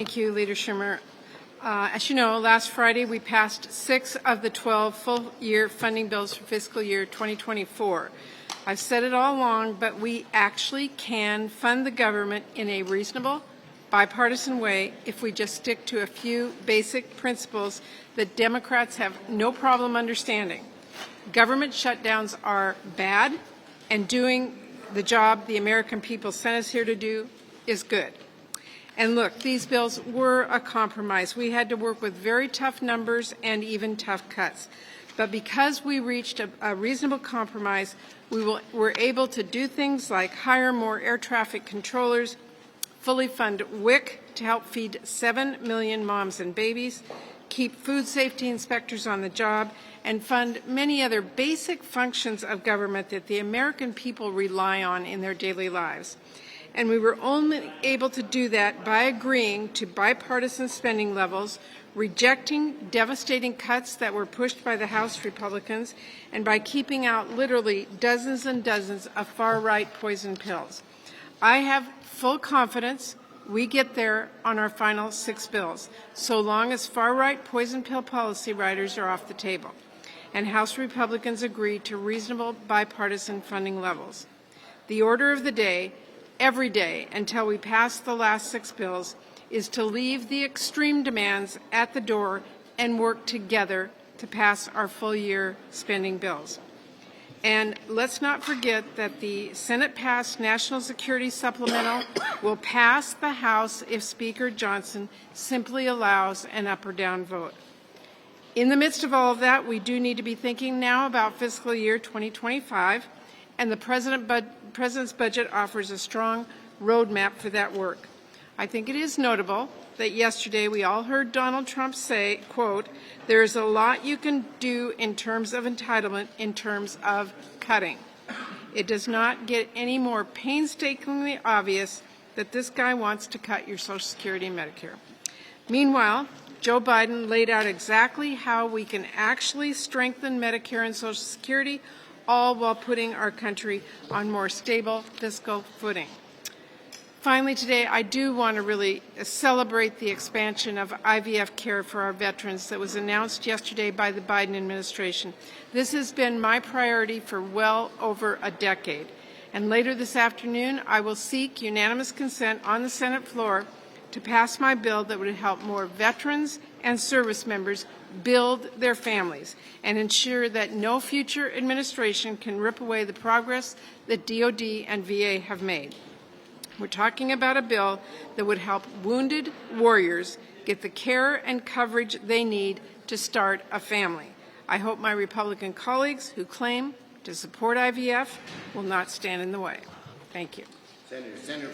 Thank you, Leader Schumer. As you know, last Friday we passed 6 of the 12 full-year funding bills for fiscal year 2024. I've said it all along, but we actually can fund the government in a reasonable, bipartisan way if we just stick to a few basic principles that Democrats have no problem understanding. Government shutdowns are bad, and doing the job the American people sent us here to do is good. And look, these bills were a compromise. We had to work with very tough numbers and even tough cuts. But because we reached a reasonable compromise, we're able to do things like hire more air traffic controllers, fully fund WIC to help feed 7 million moms and babies, keep food safety inspectors on the job, and fund many other basic functions of government that the American people rely on in their daily lives. And we were only able to do that by agreeing to bipartisan spending levels, rejecting devastating cuts that were pushed by the House Republicans, and by keeping out literally dozens and dozens of far-right poison pills. I have full confidence we get there on our final 6 bills, so long as far-right poison pill policy riders are off the table, and House Republicans agree to reasonable bipartisan funding levels. The order of the day, every day until we pass the last 6 bills, is to leave the extreme demands at the door and work together to pass our full-year spending bills. And let's not forget that the Senate-passed National Security Supplemental will pass the House if Speaker Johnson simply allows an up or down vote. In the midst of all of that, we do need to be thinking now about fiscal year 2025, and the President's budget offers a strong roadmap for that work. I think it is notable that yesterday we all heard Donald Trump say, quote, "There is a lot you can do in terms of entitlement, in terms of cutting." It does not get any more painstakingly obvious that this guy wants to cut your Social Security and Medicare. Meanwhile, Joe Biden laid out exactly how we can actually strengthen Medicare and Social Security, all while putting our country on more stable fiscal footing. Finally, today, I do want to really celebrate the expansion of IVF care for our veterans that was announced yesterday by the Biden administration. This has been my priority for well over a decade. And later this afternoon, I will seek unanimous consent on the Senate floor to pass my bill that would help more veterans and service members build their families and ensure that no future administration can rip away the progress that DOD and VA have made. We're talking about a bill that would help wounded warriors get the care and coverage they need to start a family. I hope my Republican colleagues who claim to support IVF will not stand in the way. Thank you. Senator.